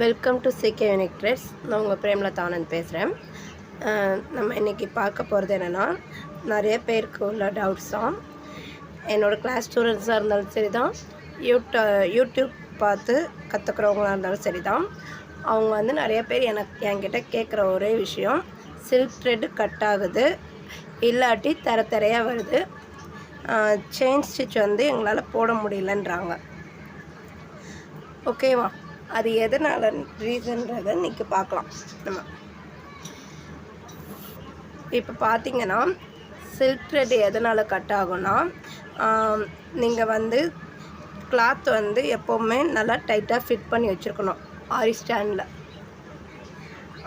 Welcome to சிகே unique threats. நான் உங்கள் பிரேமலதா ஆனந்த் பேசுகிறேன். நம்ம இன்றைக்கி பார்க்க போகிறது என்னென்னா, நிறைய பேருக்கு உள்ள டவுட்ஸ் தான். என்னோடய கிளாஸ் ஸ்டூடெண்ட்ஸாக இருந்தாலும் சரி தான், யூடியூப் பார்த்து கற்றுக்கிறவங்களாக இருந்தாலும் சரி தான், அவங்க வந்து நிறைய பேர் என்கிட்ட கேட்குற ஒரே விஷயம், சில்க் த்ரெட்டு கட் ஆகுது, இல்லாட்டி தரையாக வருது, செயின் ஸ்டிச் வந்து எங்களால் போட முடியலன்றாங்க. ஓகேவா? அது எதனால் ரீசன்றதை இன்றைக்கி பார்க்கலாம். நம்ம இப்போ பார்த்திங்கன்னா, சில்க் த்ரெட் எதனால் கட் ஆகும்னா, நீங்கள் வந்து கிளாத் வந்து எப்போவுமே நல்லா டைட்டாக ஃபிட் பண்ணி வச்சுருக்கணும். ஆரி ஸ்டாண்டில்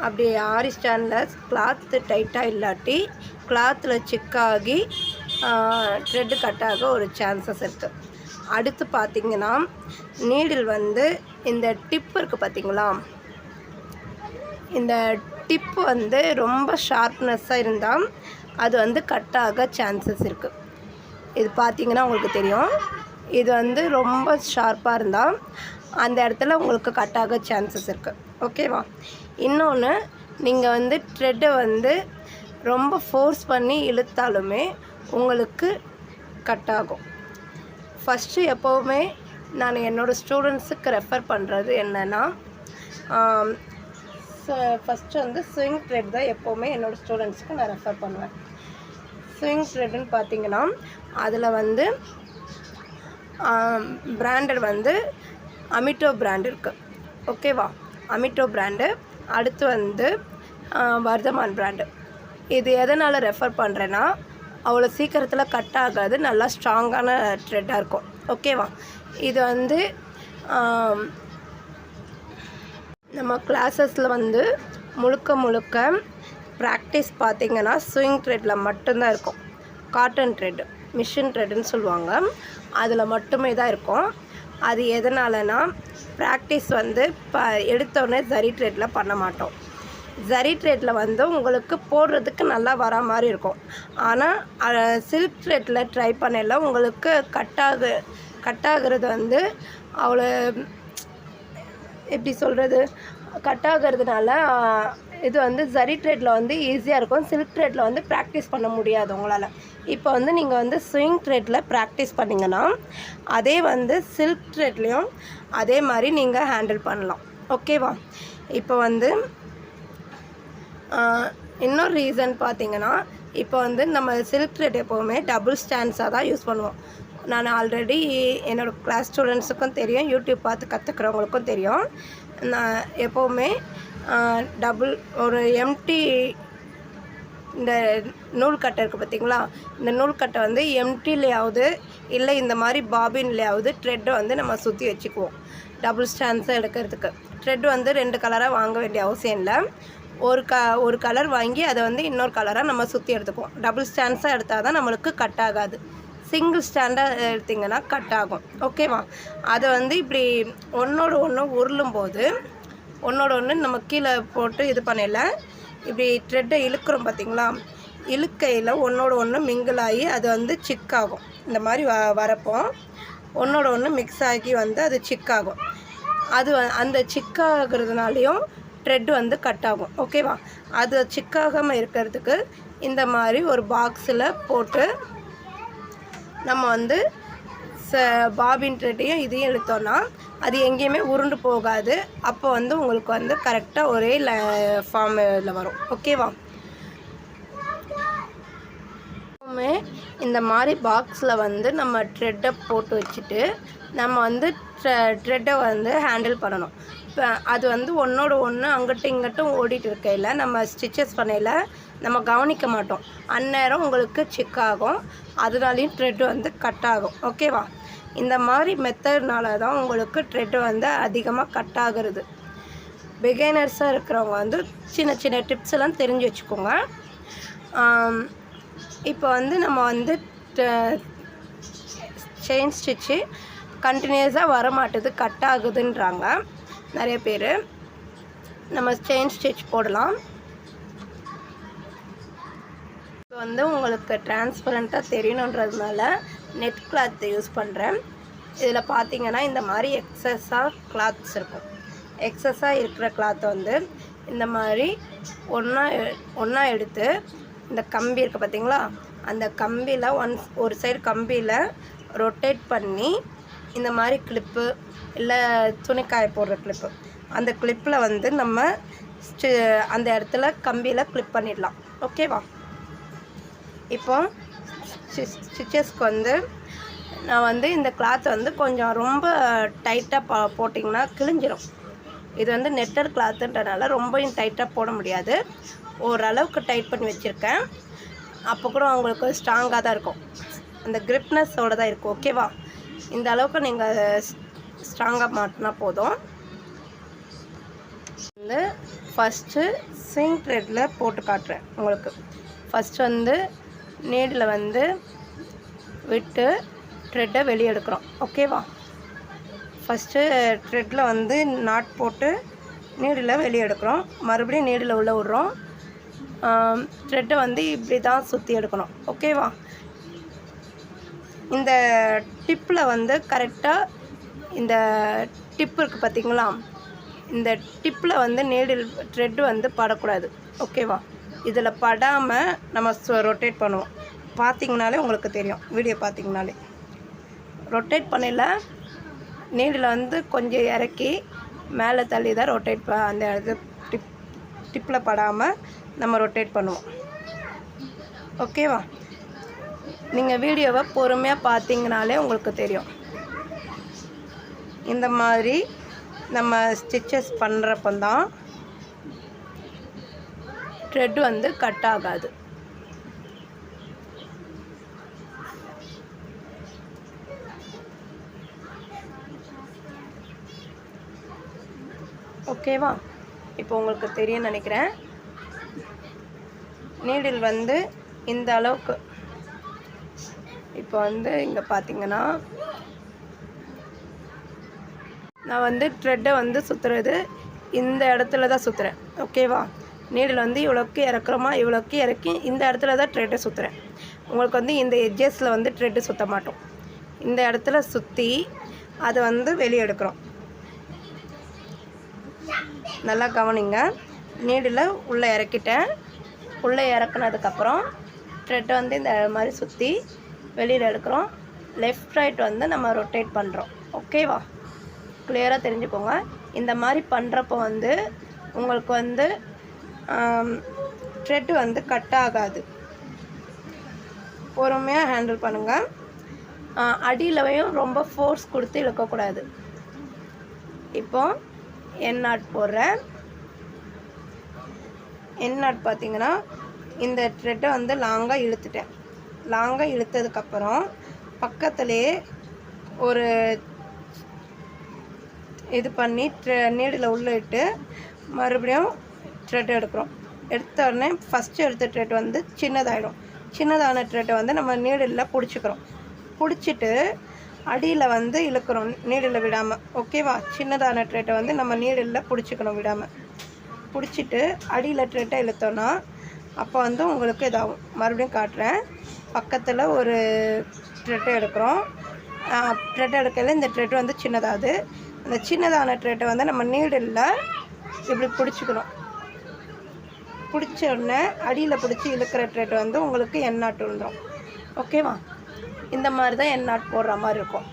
அப்படி ஆரி ஸ்டாண்டில் கிளாத்து டைட்டாக இல்லாட்டி கிளாத்தில் சிக்காகி த்ரெட்டு கட் ஆக ஒரு சான்சஸ் இருக்குது. அடுத்து பார்த்திங்கன்னா, நீடில் வந்து இந்த டிப்பு இருக்குது பார்த்திங்களா, இந்த டிப்பு வந்து ரொம்ப ஷார்ப்னஸ்ஸாக இருந்தால் அது வந்து கட் ஆக சான்சஸ் இருக்குது. இது பார்த்திங்கன்னா உங்களுக்கு தெரியும், இது வந்து ரொம்ப ஷார்ப்பாக இருந்தால் அந்த இடத்துல உங்களுக்கு கட் ஆக சான்சஸ் இருக்குது. ஓகேவா? இன்னொன்று, நீங்கள் வந்து த்ரெட்டை வந்து ரொம்ப ஃபோர்ஸ் பண்ணி இழுத்தாலுமே உங்களுக்கு கட் ஆகும். ஃபஸ்ட்டு எப்போவுமே நான் என்னோடய ஸ்டூடெண்ட்ஸுக்கு ரெஃபர் பண்ணுறது என்னென்னா, ஃபஸ்ட்டு வந்து ஸ்விங் த்ரெட் தான் எப்போவுமே என்னோடய ஸ்டூடெண்ட்ஸுக்கு நான் ரெஃபர் பண்ணுவேன். ஸ்விங் த்ரெட்டுன்னு பார்த்திங்கன்னா, அதில் வந்து பிராண்டட் வந்து அமிட்டோ பிராண்ட் இருக்குது. ஓகேவா? அமிட்டோ பிராண்டு, அடுத்து வந்து வர்தமான் பிராண்டு. இது எதனால் ரெஃபர் பண்ணுறேன்னா, அவ்வளோ சீக்கிரத்தில் கட் ஆகாது, நல்லா ஸ்ட்ராங்கான த்ரெட்டாக இருக்கும். ஓகேவா? இது வந்து நம்ம கிளாஸஸில் வந்து முழுக்க ப்ராக்டிஸ் பார்த்திங்கன்னா ஸ்விங் த்ரெட்டில் மட்டும்தான் இருக்கும். காட்டன் த்ரெட்டு, மிஷின் த்ரெட்டுன்னு சொல்லுவாங்க, அதில் மட்டுமே தான் இருக்கும். அது எதனாலனா, ப்ராக்டிஸ் வந்து எடுத்தோடனே ஜரி த்ரெட்டில் பண்ண மாட்டோம். ஜரி த்ரெட்டில் வந்து உங்களுக்கு போடுறதுக்கு நல்லா வர மாதிரி இருக்கும். ஆனால் சில்க் த்ரெட்டில் ட்ரை பண்ணல உங்களுக்கு கட் ஆகிறது வந்து அவ்வளோ எப்படி சொல்கிறது, கட் ஆகிறதுனால இது வந்து ஜரி த்ரெட்டில் வந்து ஈஸியாக இருக்கும். சில்க் த்ரெட்டில் வந்து ப்ராக்டிஸ் பண்ண முடியாது உங்களால். இப்போ வந்து நீங்கள் வந்து ஸ்விங் த்ரெட்டில் ப்ராக்டிஸ் பண்ணிங்கன்னா அதே வந்து சில்க் த்ரெட்லேயும் அதே மாதிரி நீங்கள் ஹேண்டில் பண்ணலாம். ஓகேவா? இப்போ வந்து இன்னொரு ரீசன் பார்த்திங்கன்னா, இப்போ வந்து நம்ம சில்க் த்ரெட் எப்போவுமே டபுள் ஸ்டாண்ட்ஸாக தான் யூஸ் பண்ணுவோம். நான் ஆல்ரெடி என்னோடய கிளாஸ் ஸ்டூடெண்ட்ஸுக்கும் தெரியும், யூடியூப் பார்த்து கற்றுக்கிறவங்களுக்கும் தெரியும். நான் எப்போவுமே ஒரு எம்டி இந்த நூல் கட்டை இருக்குது பார்த்திங்களா, இந்த நூல் கட்டை வந்து எம்டிலேயாவது இல்லை இந்த மாதிரி பாபின்லேயாவது த்ரெட்டை வந்து நம்ம சுற்றி வச்சுக்குவோம். டபுள் ஸ்டாண்ட்ஸை எடுக்கிறதுக்கு த்ரெட் வந்து 2 கலராக வாங்க வேண்டிய அவசியம் இல்லை. ஒரு கலர் வாங்கி அதை வந்து இன்னொரு கலராக நம்ம சுற்றி எடுத்துக்குவோம். டபுள் ஸ்டாண்ட்ஸாக எடுத்தால் தான் நம்மளுக்கு கட் ஆகாது. சிங்கிள் ஸ்டாண்டாக எடுத்திங்கன்னா கட் ஆகும். ஓகேவா? அதை வந்து இப்படி ஒன்றோடு ஒன்று உருளும்போது ஒன்றோட ஒன்று நம்ம கீழே போட்டு இது பண்ணல, இப்படி த்ரெட்டை இழுக்கிறோம் பார்த்திங்களா, இழுக்கையில் ஒன்றோட ஒன்று மிங்கிள் ஆகி அது வந்து சிக்காகும். இந்த மாதிரி வரப்போ ஒன்றோட ஒன்று மிக்ஸ் ஆகி வந்து அது சிக்காகும். அது அந்த சிக்காகிறதுனாலையும் த்ரெட் வந்து கட் ஆகும். ஓகேவா? அது சிக்காகாமல் இருக்கிறதுக்கு இந்த மாதிரி ஒரு பாக்ஸில் போட்டு நம்ம வந்து பாபின் த்ரெட்டையும் இதையும் இழுத்தோன்னா அது எங்கேயுமே உருண்டு போகாது. அப்போ வந்து உங்களுக்கு வந்து கரெக்டாக ஒரே ஃபார்மில் வரும். ஓகேவா? இந்த மாதிரி பாக்ஸில் வந்து நம்ம த்ரெட்டை போட்டு வச்சுட்டு நம்ம வந்து த்ரெட்டை வந்து ஹேண்டில் பண்ணணும். இப்போ அது வந்து ஒன்றோட ஒன்று அங்கிட்டும் இங்கிட்டும் ஓடிட்டு இருக்கையில் நம்ம ஸ்டிச்சஸ் பண்ணையில் நம்ம கவனிக்க மாட்டோம். அந்நேரம் உங்களுக்கு சிக்காகும், அதனாலையும் த்ரெட்டு வந்து கட் ஆகும். ஓகேவா? இந்த மாதிரி மெத்தட்னால தான் உங்களுக்கு த்ரெட்டு வந்து அதிகமாக கட் ஆகுறது. பிகைனர்ஸாக இருக்கிறவங்க வந்து சின்ன டிப்ஸ் எல்லாம் தெரிஞ்சு வச்சுக்கோங்க. இப்போ வந்து நம்ம வந்து செயின் ஸ்டிச்சு கண்டினியூஸாக வர மாட்டுது, கட் ஆகுதுன்றாங்க நிறைய பேர். நம்ம செயின் ஸ்டிச் போடலாம். இப்போ வந்து உங்களுக்கு டிரான்ஸ்பரண்ட்டாக தெரியணுன்றதுனால நெட் கிளாத் யூஸ் பண்ணுறேன். இதில் பார்த்தீங்கன்னா இந்த மாதிரி எக்ஸஸாக கிளாத்ஸ் இருக்கும். எக்ஸஸாக இருக்கிற கிளாத்தை வந்து இந்த மாதிரி ஒன்றா எடுத்து இந்த கம்பி இருக்குது பார்த்தீங்களா, அந்த கம்பியில் ஒரு சைடு கம்பியில் ரொட்டேட் பண்ணி இந்த மாதிரி கிளிப்பு இல்லை துணிக்காய போடுற கிளிப்பு, அந்த கிளிப்பில் வந்து நம்ம அந்த இடத்துல கம்பியில் கிளிப் பண்ணிடலாம். ஓகேவா? இப்போ ஸ்டிச்சஸ்க்கு வந்து நான் வந்து இந்த கிளாத்தை வந்து கொஞ்சம் ரொம்ப டைட்டாக போட்டிங்கன்னா கிழிஞ்சிரும். இது வந்து நெட்டர் கிளாத்துன்றனால ரொம்பவும் டைட்டாக போட முடியாது. ஓரளவுக்கு டைட் பண்ணி வச்சுருக்கேன். அப்போ கூட உங்களுக்கு ஸ்ட்ராங்காக தான் இருக்கும், அந்த கிரிப்னஸோடு தான் இருக்கும். ஓகேவா? இந்த அளவுக்கு நீங்கள் ஸ்ட்ராங்காக மாட்டினா போதும். வந்து ஃபஸ்ட்டு ஸ்விங் த்ரெட்டில் போட்டு காட்டுறேன் உங்களுக்கு. ஃபஸ்ட்டு வந்து நீடில் வந்து விட்டு த்ரெட்டை வெளியே எடுக்கிறோம். ஓகேவா? ஃபஸ்ட்டு த்ரெட்டில் வந்து நாட் போட்டு நீடில் வெளியே எடுக்கிறோம். மறுபடியும் நீடில் உள்ளே விட்றோம். த்ரெட்டை வந்து இப்படி தான் சுற்றி எடுக்கணும். ஓகேவா? இந்த டிப்பில் வந்து கரெக்டாக இந்த டிப்பு இருக்குது பார்த்தீங்களா, இந்த டிப்பில் வந்து நீடில் த்ரெட்டு வந்து படக்கூடாது. ஓகேவா? இதில் படாமல் நம்ம ரொட்டேட் பண்ணுவோம். பார்த்திங்கனாலே உங்களுக்கு தெரியும், வீடியோ பார்த்திங்கனாலே. ரொட்டேட் பண்ணல, நீடில் வந்து கொஞ்சம் இறக்கி மேலே தள்ளி தான் ரொட்டேட் அந்த இது டிப்பில் படாமல் நம்ம ரொட்டேட் பண்ணுவோம். ஓகேவா? நீங்கள் வீடியோவை பொறுமையாக பார்த்தீங்கனாலே உங்களுக்கு தெரியும். இந்த மாதிரி நம்ம ஸ்டிச்சஸ் பண்ணுறப்பந்தான் த்ரெட் வந்து கட் ஆகாது. ஓகேவா? இப்போ உங்களுக்கு தெரியும் நினைக்கிறேன். நீடில் வந்து இந்த அளவுக்கு இப்போ வந்து இங்கே பார்த்தீங்கன்னா நான் வந்து த்ரெட்டை வந்து சுற்றுறது இந்த இடத்துல தான் சுற்றுறேன். ஓகேவா? நீடில் வந்து இவ்வளோக்கு இறக்குறோமா, இவ்வளோக்கு இறக்கி இந்த இடத்துல தான் த்ரெட்டை சுற்றுறேன். உங்களுக்கு வந்து இந்த எட்ஜஸில் வந்து த்ரெட்டு சுற்ற மாட்டோம். இந்த இடத்துல சுற்றி அதை வந்து வெளியே எடுக்கிறோம். நல்லா கவனிங்க. நீடில் உள்ளே இறக்கிட்டேன். உள்ளே இறக்குனதுக்கப்புறம் த்ரெட்டை வந்து இந்த மாதிரி சுற்றி வெளியில் எடுக்கிறோம். லெஃப்ட் ரைட் வந்து நம்ம ரொட்டேட் பண்ணுறோம். ஓகேவா? கிளியராக தெரிஞ்சுக்கோங்க. இந்த மாதிரி பண்ணுறப்போ வந்து உங்களுக்கு வந்து த்ரெட்டு வந்து கட் ஆகாது. பொறுமையாக ஹேண்டில் பண்ணுங்கள். அடியிலையும் ரொம்ப ஃபோர்ஸ் கொடுத்து இழுக்கக்கூடாது. இப்போ என் நாட் போடுறேன். என் நாட் பார்த்தீங்கன்னா இந்த த்ரெட்டை வந்து லாங்காக இழுத்துட்டேன். லாங்காக இழுத்ததுக்கப்புறம் பக்கத்துலேயே ஒரு இது பண்ணி நீடில் உள்ளே இட்டு மறுபடியும் த்ரெட் எடுக்கிறோம். எடுத்த உடனே ஃபஸ்ட்டு எடுத்த த்ரெட் வந்து சின்னதாகிடும். சின்னதான த்ரெட்டை வந்து நம்ம நீடில் பிடிச்சிக்கிறோம். பிடிச்சிட்டு அடியில் வந்து இழுக்கிறோம், நீடில் விடாமல். ஓகேவா? சின்னதான த்ரெட்டை வந்து நம்ம நீடில் பிடிச்சிக்கணும் விடாமல். பிடிச்சிட்டு அடியில் த்ரெட்டை இழுத்தோன்னா அப்போ வந்து உங்களுக்கு இதாகும். மறுபடியும் காட்டுறேன். பக்கத்தில் ஒரு த்ரெட்டை எடுக்கிறோம். த்ரெட்டை எடுக்கையில் இந்த த்ரெட் வந்து சின்னதாகுது. அந்த சின்னதான த்ரெட்டை வந்து நம்ம நீடில் இப்படி பிடிச்சிக்கணும். பிடிச்ச உடனே அடியில் பிடிச்சி இழுக்கிற த்ரெட் வந்து உங்களுக்கு என் நாட் விழுந்துடும். ஓகேவா? இந்த மாதிரி தான் என் நாட் போடுற மாதிரி இருக்கும்.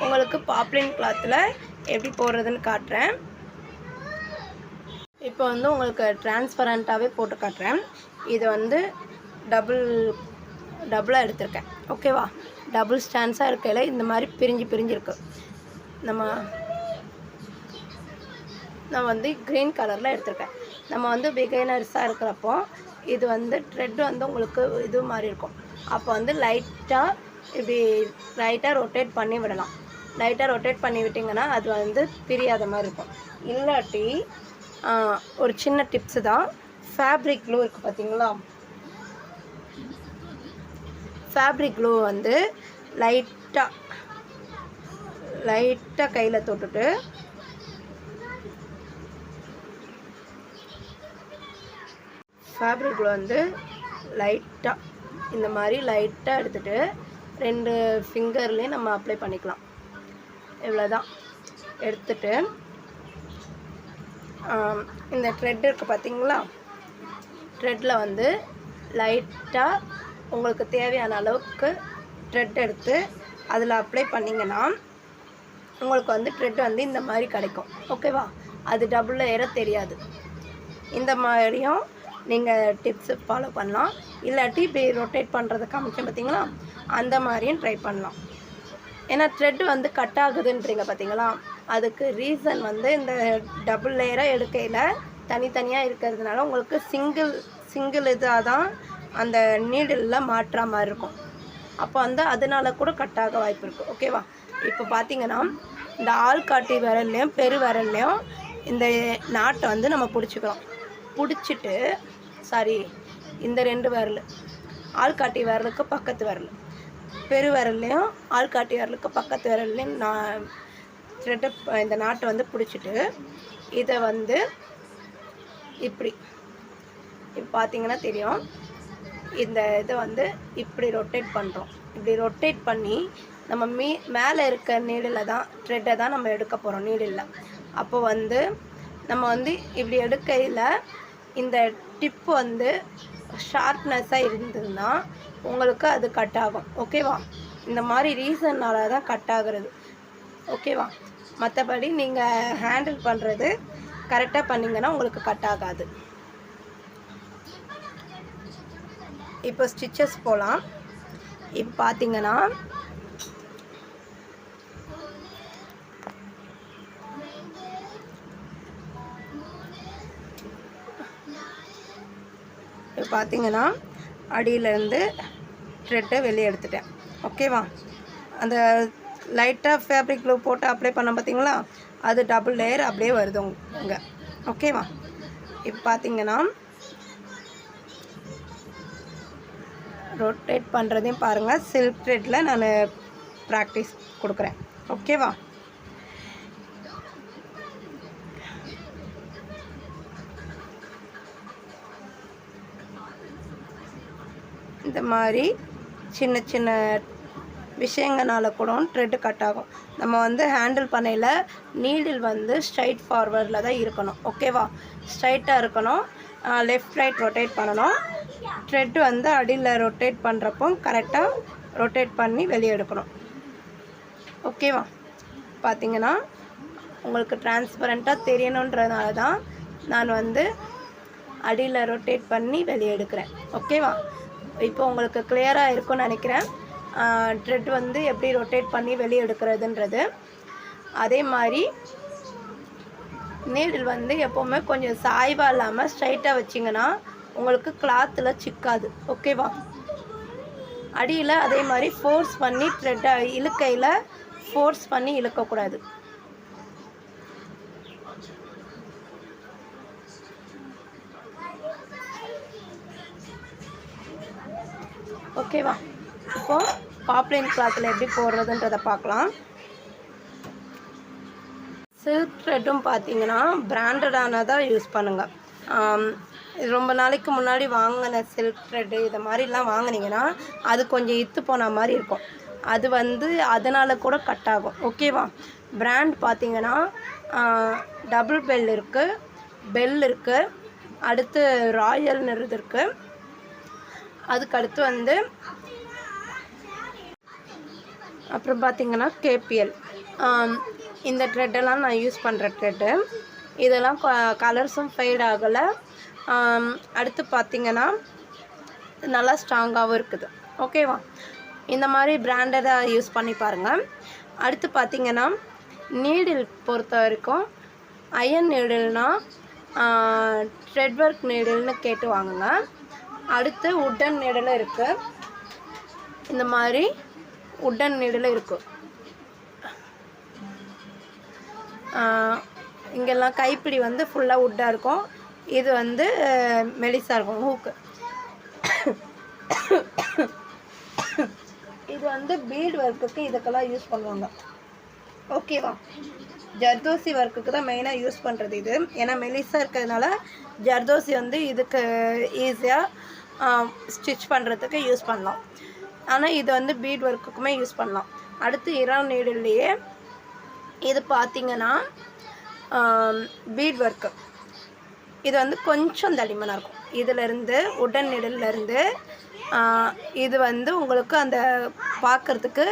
உங்களுக்கு பாப்லின் கிளாத்தில் எப்படி போடுறதுன்னு காட்டுறேன். இப்போ வந்து உங்களுக்கு டிரான்ஸ்பரண்ட்டாகவே போட்டு காட்டுறேன். இது வந்து டபுளாக எடுத்திருக்கேன். ஓகேவா? டபுள் ஸ்டாண்ட்ஸாக இருக்கையில் இந்த மாதிரி பிரிஞ்சிருக்கு. நான் வந்து க்ரீன் கலரில் எடுத்திருக்கேன். நம்ம வந்து பிகைனர்ஸாக இருக்கிறப்போ இது வந்து த்ரெட் வந்து உங்களுக்கு இது மாதிரி இருக்கும். அப்போ வந்து லைட்டாக இப்படி ரொட்டேட் பண்ணி விடலாம். லைட்டாக ரொட்டேட் பண்ணி விட்டிங்கன்னா அது வந்து பிரியாத மாதிரி இருக்கும். இல்லாட்டி ஒரு சின்ன டிப்ஸு தான், ஃபேப்ரிக் க்ளூ இருக்குது பார்த்தீங்களா, ஃபேப்ரிக் க்ளூ வந்து லைட்டாக கையில் தொட்டுட்டு ஃபேப்ரிக் க்ளூ வந்து லைட்டாக இந்த மாதிரி லைட்டாக எடுத்துகிட்டு 2 ஃபிங்கர்லேயும் நம்ம அப்ளை பண்ணிக்கலாம். இவ்வளோ தான். எடுத்துகிட்டு இந்த த்ரெட் இருக்குது பார்த்தீங்களா, த்ரெட்டில் வந்து லைட்டாக உங்களுக்கு தேவையான அளவுக்கு த்ரெட் எடுத்து அதில் அப்ளை பண்ணிங்கன்னா உங்களுக்கு வந்து த்ரெட் வந்து இந்த மாதிரி கிடைக்கும். ஓகேவா? அது டபுள் லேயராக தெரியாது. இந்த மாதிரியும் நீங்கள் டிப்ஸு ஃபாலோ பண்ணலாம். இல்லாட்டி இப்படி ரொட்டேட் பண்ணுறது காமிச்சேன் பார்த்தீங்களா, அந்த மாதிரியும் ட்ரை பண்ணலாம். ஏன்னா த்ரெட் வந்து கட் ஆகுதுன்றீங்க பார்த்தீங்களா, அதுக்கு ரீசன் வந்து இந்த டபுள் லேயராக எடுக்கையில் தனித்தனியாக இருக்கிறதுனால உங்களுக்கு சிங்கிள் இதாக தான் அந்த நீடிலில் மாட்டுற மாதிரி இருக்கும். அப்போ வந்து அதனால கூட கட் ஆக வாய்ப்பு இருக்குது. ஓகேவா? இப்போ பார்த்தீங்கன்னா இந்த ஆள்காட்டி விரல்லையும் பெரு விரல்லையும் இந்த நாட்டை வந்து நம்ம பிடிச்சிக்கிறோம். பிடிச்சிட்டு இந்த 2 விரல் ஆள்காட்டி விரலுக்கு பக்கத்து விரல், பெரு விரல்லையும் ஆள்காட்டி விரலுக்கு பக்கத்து விரல்லையும் த்ரெட்டை இந்த நாட்டை வந்து பிடிச்சிட்டு இதை வந்து இப்படி இப்போ பார்த்தீங்கன்னா தெரியும், இந்த இதை வந்து இப்படி ரொட்டேட் பண்ணுறோம். இப்படி ரொட்டேட் பண்ணி நம்ம மேலே இருக்க நீடில் தான் த்ரெட்டை தான் நம்ம எடுக்க போகிறோம் நீடில். அப்போ வந்து நம்ம வந்து இப்படி எடுக்கையில் இந்த டிப்பு வந்து ஷார்ப்னஸ்ஸாக இருந்ததுன்னா உங்களுக்கு அது கட் ஆகும். ஓகேவா? இந்த மாதிரி ரீசன்னால தான் கட் ஆகுறது. ஓகேவா? மற்றபடி நீங்கள் ஹேண்டில் பண்ணுறது கரெக்டாக பண்ணிங்கன்னா உங்களுக்கு கட் ஆகாது. இப்போ ஸ்டிச்சஸ் போகலாம். இப்போ பார்த்தீங்கன்னா அடியிலேருந்து த்ரெட்டை வெளியே எடுத்துட்டேன். ஓகேவா? அந்த லைட்டாக ஃபேப்ரிக் க்ளூ போட்டு அப்ளை பண்ண பார்த்தீங்களா, அது டபுள் லேயர் அப்படியே வருது இங்கே. ஓகேவா? இப்போ பார்த்தீங்கன்னா ரொட்டேட் பண்ணுறதையும் பாருங்கள். சில்க் த்ரெட்டில் நான் ப்ராக்டிஸ் கொடுக்குறேன். ஓகேவா? இந்த மாதிரி சின்ன சின்ன விஷயங்களால கூட த்ரெட்டு கட் ஆகும். நம்ம வந்து ஹேண்டில் பண்ணையில் நீடில் வந்து ஸ்ட்ரைட் ஃபார்வர்டில் தான் இருக்கணும். ஓகேவா? ஸ்ட்ரைட்டாக இருக்கணும். லெஃப்ட் ரைட் ரொட்டேட் பண்ணணும். த்ரெட்டு வந்து அடியில் ரொட்டேட் பண்ணுறப்போ கரெக்டாக ரொட்டேட் பண்ணி வெளியே எடுக்கணும். ஓகேவா? பார்த்தீங்கன்னா உங்களுக்கு டிரான்ஸ்பரண்ட்டாக தெரியணுன்றதுனால தான் நான் வந்து அடியில் ரொட்டேட் பண்ணி வெளியே எடுக்கிறேன். ஓகேவா? இப்போ உங்களுக்கு கிளியராக இருக்கும்னு நினைக்கிறேன். த்ரெட் வந்து எப்படி ரொட்டேட் பண்ணி வெளியே எடுக்கிறதுன்றது. அதே மாதிரி நீடில் வந்து எப்போவுமே கொஞ்சம் சாய்வாக இல்லாமல் ஸ்ட்ரைட்டாக வச்சிங்கன்னா உங்களுக்கு கிளாத்தில் சிக்காது. ஓகேவா? அடியில் அதே மாதிரி ஃபோர்ஸ் பண்ணி த்ரெட்டை இழுக்கையில் ஃபோர்ஸ் பண்ணி இழுக்கக்கூடாது. ஓகேவா? இப்போது பாப்லைன் கிளாத்தில் எப்படி போடுறதுன்றதை பார்க்கலாம். சில்க் த்ரெட்டும் பார்த்தீங்கன்னா பிராண்டடானதாக யூஸ் பண்ணுங்கள். ரொம்ப நாளைக்கு முன்னாடி வாங்கின சில்க் த்ரெட்டு இதை மாதிரிலாம் வாங்கினீங்கன்னா அது கொஞ்சம் இத்து போன மாதிரி இருக்கும். அது வந்து அதனால் கூட கட் ஆகும். ஓகேவா? பிராண்ட் பார்த்தீங்கன்னா டபுள் பெல் இருக்குது, அடுத்து ராயல்னு இருக்குது, அதுக்கடுத்து வந்து அப்புறம் பார்த்திங்கன்னா கேபிஎல். இந்த த்ரெட்டெல்லாம் நான் யூஸ் பண்ணுற த்ரெட்டு. இதெல்லாம் கலர்ஸும் ஃபேட் ஆகலை. அடுத்து பார்த்திங்கன்னா நல்லா ஸ்ட்ராங்காகவும் இருக்குது. ஓகேவா? இந்த மாதிரி பிராண்டடாக யூஸ் பண்ணி பாருங்கள். அடுத்து பார்த்திங்கன்னா நீடில் பொறுத்த வரைக்கும் அயன் நீடில்னால் த்ரெட் ஒர்க் நீடில்னு கேட்டு வாங்குங்க. அடுத்து உட்டன் நீடில் இருக்குது. இந்த மாதிரி உட்டன் நீடில் இருக்குது. இங்கெல்லாம் கைப்பிடி வந்து ஃபுல்லாக உட்டாக இருக்கும். இது வந்து மெலிசாக இருக்கும் ஹூக்கு. இது வந்து பீட் ஒர்க்குக்கு இதுக்கெல்லாம் யூஸ் பண்ணுவாங்க. ஓகேவா? ஜர்தோசி ஒர்க்குக்கு தான் மெயினாக யூஸ் பண்ணுறது இது. ஏன்னா மெலிசாக இருக்கிறதுனால ஜர்தோசி வந்து இதுக்கு ஈஸியாக ஸ்டிச் பண்ணுறதுக்கு யூஸ் பண்ணலாம். ஆனால் இது வந்து பீட் ஒர்க்குக்குமே யூஸ் பண்ணலாம். அடுத்து இரான் நீடில்லையே இது பார்த்திங்கன்னா பீட் ஒர்க்கு. இது வந்து கொஞ்சம் தடிமனாக இருக்கும். இதிலேருந்து உடன் நீடில்லேருந்து இது வந்து உங்களுக்கு அந்த பார்க்குறதுக்கு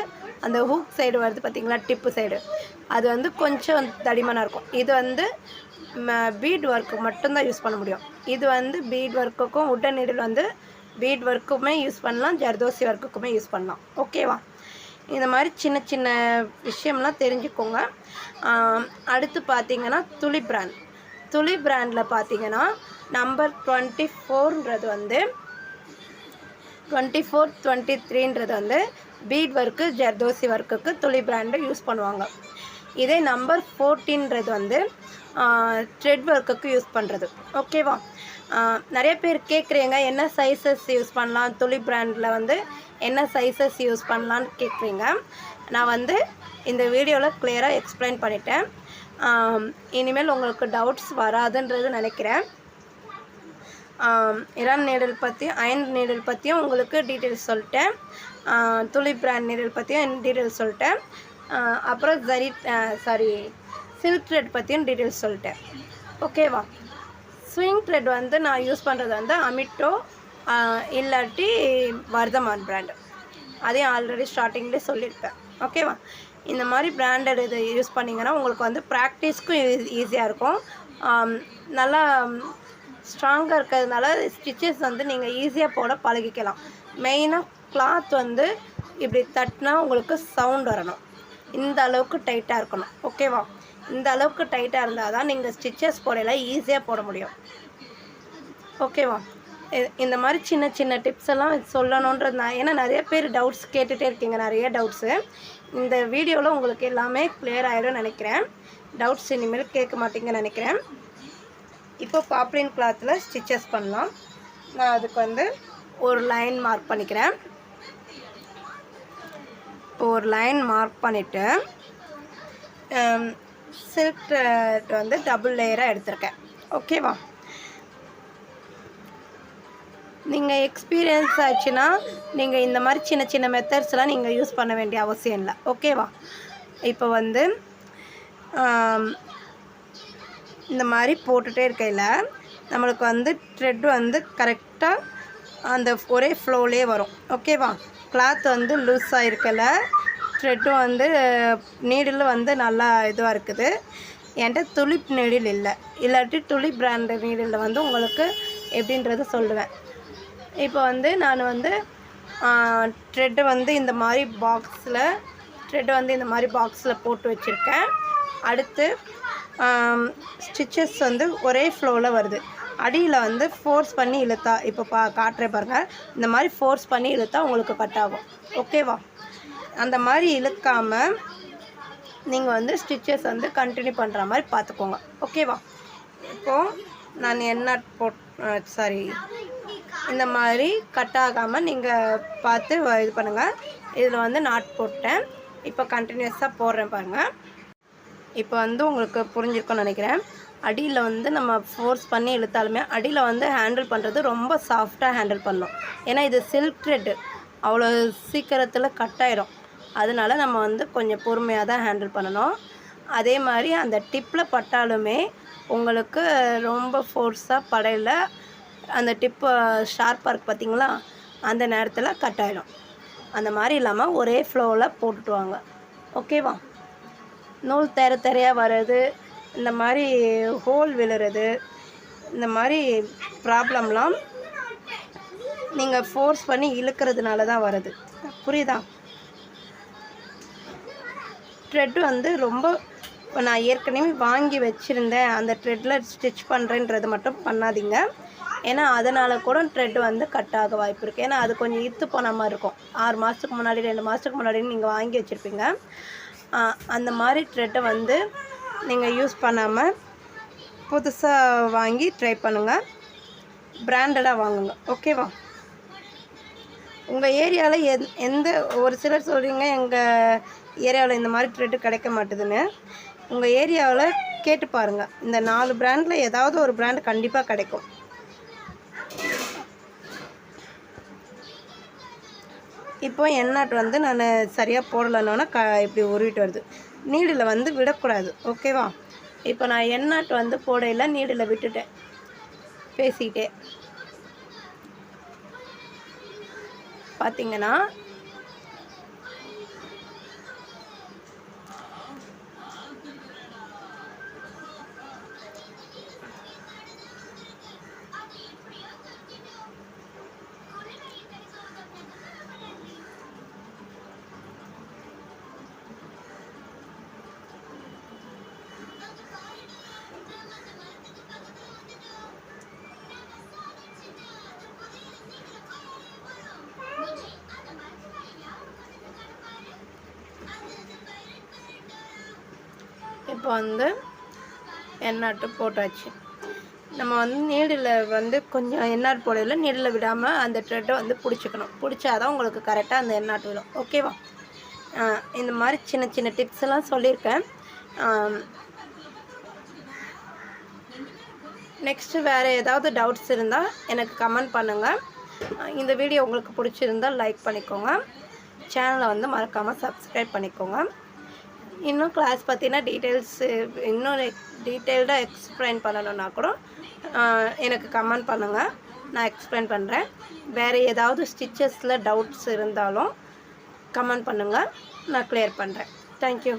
அந்த ஹூக் சைடு வருது பார்த்திங்களா, டிப்பு சைடு, அது வந்து கொஞ்சம் தடிமனாக இருக்கும். இது வந்து பீட் ஒர்க்கு மட்டும்தான் யூஸ் பண்ண முடியும். இது வந்து பீட் ஒர்க்குக்கும் உடன் நீடில் வந்து பீட் ஒர்க்குமே யூஸ் பண்ணலாம், ஜர்தோசி ஒர்க்குக்குமே யூஸ் பண்ணலாம். ஓகேவா? இந்த மாதிரி சின்ன சின்ன விஷயம்லாம் தெரிஞ்சுக்கோங்க. அடுத்து பார்த்திங்கன்னா துளி பிராண்டில் பார்த்திங்கன்னா நம்பர் 24ன்றது வந்து 24, 23ன்றது வந்து பீட் ஒர்க்கு ஜர்தோசி ஒர்க்குக்கு துளி பிராண்டு யூஸ் பண்ணுவாங்க. இதே நம்பர் 14ன்றது வந்து த்ரெட் ஒர்க்குக்கு யூஸ் பண்ணுறது. ஓகேவா? நிறைய பேர் கேட்குறீங்க என்ன சைஸஸ் யூஸ் பண்ணலாம், துளி பிராண்டில் வந்து என்ன சைஸஸ் யூஸ் பண்ணலான்னு கேட்குறீங்க. நான் வந்து இந்த வீடியோவில் கிளியராக எக்ஸ்பிளைன் பண்ணிட்டேன். இனிமேல் உங்களுக்கு டவுட்ஸ் வராதுன்றது நினைக்கிறேன். இரான் நீடில் பற்றியும் அயன் நீடில் பற்றியும் உங்களுக்கு டீட்டெயில்ஸ் சொல்லிட்டேன். துளி பிராண்ட் நீடில் பற்றியும் டீட்டெயில்ஸ் சொல்லிட்டேன். அப்புறம் சில்க் த்ரெட் பற்றியும் டீட்டெயில்ஸ் சொல்லிட்டேன். ஓகேவா? ஸ்விங் த்ரெட் வந்து நான் யூஸ் பண்ணுறது வந்து அமிட்டோ இல்லாட்டி வர்தமான் பிராண்டு. அதையும் ஆல்ரெடி ஸ்டார்டிங்லேயே சொல்லியிருப்பேன். ஓகேவா? இந்த மாதிரி பிராண்டட் இது யூஸ் பண்ணிங்கன்னா உங்களுக்கு வந்து ப்ராக்டிஸ்க்கும் ஈஸியாக இருக்கும். நல்லா ஸ்ட்ராங்காக இருக்கிறதுனால ஸ்டிச்சஸ் வந்து நீங்கள் ஈஸியாக போட பழகிக்கலாம். மெயினாக கிளாத் வந்து இப்படி தட்டினா உங்களுக்கு சவுண்ட் வரணும். இந்த அளவுக்கு டைட்டாக இருக்கணும். ஓகேவா? இந்த அளவுக்கு டைட்டாக இருந்தால் தான் நீங்கள் ஸ்டிச்சஸ் போடல ஈஸியாக போட முடியும். ஓகேவா? இந்த மாதிரி சின்ன சின்ன டிப்ஸ் எல்லாம் சொல்லணுன்றது நான், ஏன்னா நிறைய பேர் டவுட்ஸ் கேட்டுகிட்டே இருக்கீங்க, நிறைய டவுட்ஸு. இந்த வீடியோவில் உங்களுக்கு எல்லாமே கிளியர் ஆகிடும் நினைக்கிறேன். டவுட்ஸ் இனிமேல் கேட்க மாட்டீங்கன்னு நினைக்கிறேன். இப்போ பாப்ளின் கிளாத்தில் ஸ்டிச்சஸ் பண்ணலாம். நான் அதுக்கு வந்து ஒரு லைன் மார்க் பண்ணிக்கிறேன். ஒரு லைன் மார்க் பண்ணிவிட்டு சில்க் வந்து டபுள் லேயராக எடுத்திருக்கேன். ஓகேவா? நீங்கள் எக்ஸ்பீரியன்ஸ் ஆச்சுன்னா நீங்கள் இந்த மாதிரி சின்ன சின்ன மெத்தட்ஸ்லாம் நீங்கள் யூஸ் பண்ண வேண்டிய அவசியம் இல்லை. ஓகேவா? இப்போ வந்து இந்த மாதிரி போட்டுகிட்டே இருக்கையில் நம்மளுக்கு வந்து த்ரெட் வந்து கரெக்டாக அந்த ஒரே ஃப்ளோலேயே வரும். ஓகேவா? கிளாத் வந்து லூஸாக இருக்கல, த்ரெட்டும் வந்து நீடில் வந்து நல்லா இதுவாக இருக்குது. என்கிட்ட துளிப் நீடில் இல்லை, இல்லாட்டி துளி பிராண்டு நீடில் வந்து உங்களுக்கு எப்படின்றது சொல்லுவேன். இப்போ வந்து நான் வந்து த்ரெட்டு வந்து இந்த மாதிரி பாக்ஸில் போட்டு வச்சுருக்கேன். அடுத்து ஸ்டிச்சஸ் வந்து ஒரே ஃப்ளோவில் வருது. அடியில் வந்து ஃபோர்ஸ் பண்ணி இழுத்தா, இப்போ காட்டுறேன் பாருங்கள், இந்த மாதிரி ஃபோர்ஸ் பண்ணி இழுத்தா உங்களுக்கு கட் ஆகும். ஓகேவா? அந்த மாதிரி இழுக்காமல் நீங்கள் வந்து ஸ்டிச்சஸ் வந்து கண்டினியூ பண்ணுற மாதிரி பார்த்துக்கோங்க. ஓகேவா? இப்போது நான் என்ன இந்த மாதிரி கட் ஆகாமல் நீங்கள் பார்த்து இது பண்ணுங்கள். இதில் வந்து நாட் போட்டேன். இப்போ கண்டினியூஸாக போடுறேன் பாருங்கள். இப்போ வந்து உங்களுக்கு புரிஞ்சிருக்கும்னு நினைக்கிறேன். அடியில் வந்து நம்ம ஃபோர்ஸ் பண்ணி இழுத்தாலுமே அடியில் வந்து ஹேண்டில் பண்ணுறது ரொம்ப சாஃப்டாக ஹேண்டில் பண்ணணும். ஏன்னா இது சில்க் த்ரெட்டு, அவ்வளோ சீக்கிரத்தில் கட் ஆயிடும். அதனால் நம்ம வந்து கொஞ்சம் பொறுமையாக தான் ஹேண்டில் பண்ணணும். அதே மாதிரி அந்த டிப்பில் பட்டாலுமே உங்களுக்கு ரொம்ப ஃபோர்ஸாக படையில அந்த டிப்பு ஷார்ப்பாக இருக்குது பார்த்திங்களா, அந்த நேரத்தில் கட் ஆகிடும். அந்த மாதிரி இல்லாமல் ஒரே ஃப்ளோவில் போட்டுட்டு வாங்க. ஓகேவா? நூல் தெரையாக வர்றது, இந்த மாதிரி ஹோல் விழுறது, இந்த மாதிரி ப்ராப்ளம்லாம் நீங்கள் ஃபோர்ஸ் பண்ணி இழுக்கிறதுனால தான் வருது. புரியுதா? த்ரெட் வந்து ரொம்ப நான் ஏற்கனவே வாங்கி வச்சுருந்தேன், அந்த த்ரெட்டில் ஸ்டிச் பண்ணுறேன்றது மட்டும் பண்ணாதீங்க. ஏன்னா அதனால் கூட த்ரெட் வந்து கட் ஆக வாய்ப்பு இருக்குது. ஏன்னா அது கொஞ்சம் இத்து போன மாதிரி இருக்கும். 6 மாதத்துக்கு முன்னாடி 2 மாதத்துக்கு முன்னாடி நீங்கள் வாங்கி வச்சுருப்பீங்க. அந்த மாதிரி த்ரெட்டை வந்து நீங்கள் யூஸ் பண்ணாமல் புதுசாக வாங்கி ட்ரை பண்ணுங்கள். பிராண்டடாக வாங்குங்க. ஓகேவா? உங்கள் ஏரியாவில் எந்த ஒரு சிலர் சொல்கிறீங்க எங்கள் ஏரியாவில் இந்த மாதிரி த்ரெட்டு கிடைக்க மாட்டுதுன்னு. உங்கள் ஏரியாவில் கேட்டு பாருங்கள். இந்த 4 பிராண்டில் ஏதாவது ஒரு பிராண்டு கண்டிப்பாக கிடைக்கும். இப்போ எண்ணாட் வந்து நான் சரியாக போடலைன்னா இப்படி உருவிட்டு வருது. நீடில் வந்து விடக்கூடாது. ஓகேவா? இப்போ நான் எண்ணாட் வந்து போடையில் நீடில் விட்டுட்டேன். பேசிக்கிட்டே பார்த்தீங்கன்னா இப்போ வந்து எண்ணாட்டு போட்டாச்சு. நம்ம வந்து நீடில் வந்து கொஞ்சம் எண்ணாட் போடையில் நீடில் விடாமல் அந்த த்ரெட்டை வந்து பிடிச்சிக்கணும். பிடிச்சாதான் உங்களுக்கு கரெக்டாக அந்த எண்ணாட்டு விடும். ஓகேவா? இந்த மாதிரி சின்ன சின்ன டிப்ஸ் எல்லாம் சொல்லியிருக்கேன். நெக்ஸ்ட்டு வேறு ஏதாவது டவுட்ஸ் இருந்தால் எனக்கு கமெண்ட் பண்ணுங்கள். இந்த வீடியோ உங்களுக்கு பிடிச்சிருந்தால் லைக் பண்ணிக்கோங்க. சேனலை வந்து மறக்காமல் சப்ஸ்கிரைப் பண்ணிக்கோங்க. இன்னும் கிளாஸ் பற்றின டீட்டெயில்ஸு இன்னும் டீட்டெயில்டாக எக்ஸ்பிளைன் பண்ணணுன்னா கூட எனக்கு கமெண்ட் பண்ணுங்கள், நான் எக்ஸ்பிளைன் பண்ணுறேன். வேறு ஏதாவது ஸ்டிச்சஸில் டவுட்ஸ் இருந்தாலும் கமெண்ட் பண்ணுங்கள், நான் கிளியர் பண்ணுறேன். தேங்க்யூ.